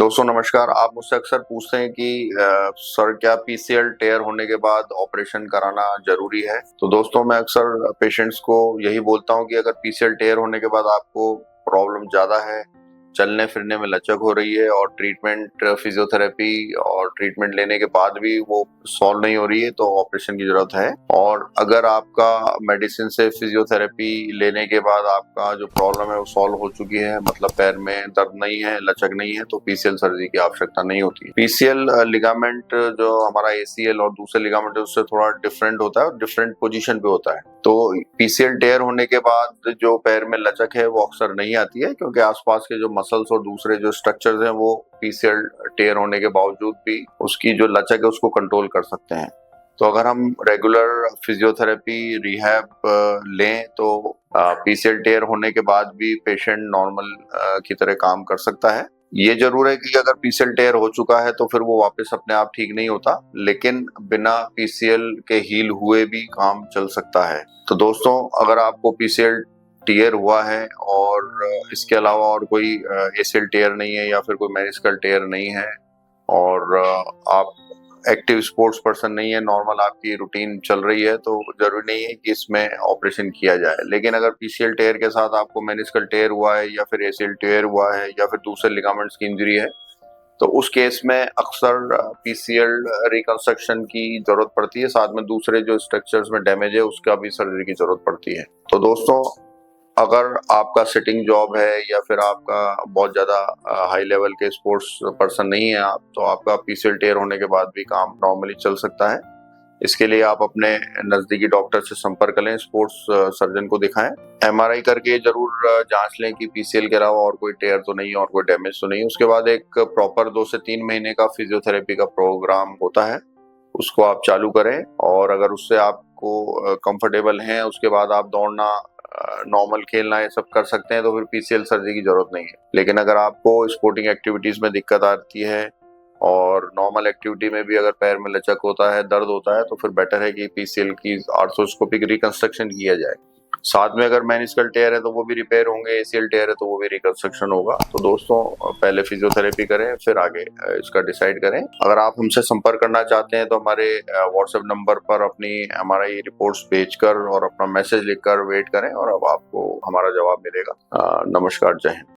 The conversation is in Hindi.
दोस्तों नमस्कार। आप मुझसे अक्सर पूछते हैं कि सर क्या पीसीएल टेयर होने के बाद ऑपरेशन कराना जरूरी है। तो दोस्तों मैं अक्सर पेशेंट्स को यही बोलता हूं कि अगर पीसीएल टेयर होने के बाद आपको प्रॉब्लम ज्यादा है, चलने फिरने में लचक हो रही है और ट्रीटमेंट फिजियोथेरेपी और ट्रीटमेंट लेने के बाद भी वो सॉल्व नहीं हो रही है, तो ऑपरेशन की जरूरत है। और अगर आपका मेडिसिन से फिजियोथेरेपी लेने के बाद आपका जो प्रॉब्लम है वो सॉल्व हो चुकी है, मतलब पैर में दर्द नहीं है, लचक नहीं है, तो पीसीएल सर्जरी की आवश्यकता नहीं होती। पीसीएल लिगामेंट जो हमारा एसीएल और दूसरे लिगामेंट है उससे थोड़ा डिफरेंट होता है और डिफरेंट पोजीशन पे होता है। तो पीसीएल टेयर होने के बाद जो पैर में लचक है वो अक्सर नहीं आती है, क्योंकि आसपास के जो मसल्स और दूसरे जो स्ट्रक्चर्स हैं वो पीसीएल टेयर होने के बावजूद भी उसकी जो लचक है उसको कंट्रोल कर सकते हैं। तो अगर हम रेगुलर फिजियोथेरेपी रिहैब लें तो पीसीएल टेयर होने के बाद भी पेशेंट नॉर्मल की तरह काम कर सकता है। ये जरूर है कि अगर पीसीएल टेयर हो चुका है तो फिर वो वापस अपने आप ठीक नहीं होता, लेकिन बिना पीसीएल के हील हुए भी काम चल सकता है। तो दोस्तों अगर आपको पीसीएल टेयर हुआ है और इसके अलावा और कोई एसीएल टेयर नहीं है या फिर कोई मेनिस्कल टेयर नहीं है और आप एक्टिव स्पोर्ट्स पर्सन नहीं है, नॉर्मल आपकी रूटीन चल रही है, तो जरूरी नहीं है कि इसमें ऑपरेशन किया जाए। लेकिन अगर पीसीएल टेयर के साथ आपको मेनिस्कल टेयर हुआ है या फिर एसीएल टेयर हुआ है या फिर दूसरे लिगामेंट्स की इंजरी है, तो उस केस में अक्सर पीसीएल रिकंस्ट्रक्शन की जरूरत पड़ती है। साथ में दूसरे जो स्ट्रक्चर्स में डैमेज है उसका भी सर्जरी की जरूरत पड़ती है। तो दोस्तों अगर आपका सिटिंग जॉब है या फिर आपका बहुत ज्यादा हाई लेवल के स्पोर्ट्स पर्सन नहीं है आप, तो आपका पीसीएल टेयर होने के बाद भी काम नॉर्मली चल सकता है। इसके लिए आप अपने नजदीकी डॉक्टर से संपर्क करें, स्पोर्ट्स सर्जन को दिखाएं। एमआरआई करके जरूर जांच लें कि पीसीएल के अलावा और कोई टेयर तो नहीं है और कोई डैमेज तो नहीं है। उसके बाद एक प्रॉपर 2 से 3 महीने का फिजियोथेरेपी का प्रोग्राम होता है, उसको आप चालू करें और अगर उससे आपको कंफर्टेबल हैं उसके बाद आप दौड़ना, नॉर्मल खेलना, ये सब कर सकते हैं, तो फिर पीसीएल सर्जरी की जरूरत नहीं है। लेकिन अगर आपको स्पोर्टिंग एक्टिविटीज में दिक्कत आती है और नॉर्मल एक्टिविटी में भी अगर पैर में लचक होता है, दर्द होता है, तो फिर बेटर है कि पीसीएल की आर्थ्रोस्कोपिक रिकंस्ट्रक्शन किया जाए। साथ में अगर मेनिस्कल टेयर है तो वो भी रिपेयर होंगे, एसीएल टेयर है तो वो भी रिकंस्ट्रक्शन होगा। तो दोस्तों पहले फिजियोथेरेपी करें फिर आगे इसका डिसाइड करें। अगर आप हमसे संपर्क करना चाहते हैं तो हमारे व्हाट्सएप नंबर पर अपनी हमारा ये रिपोर्ट्स भेजकर और अपना मैसेज लिखकर वेट करें और अब आपको हमारा जवाब मिलेगा। नमस्कार, जय हिंद।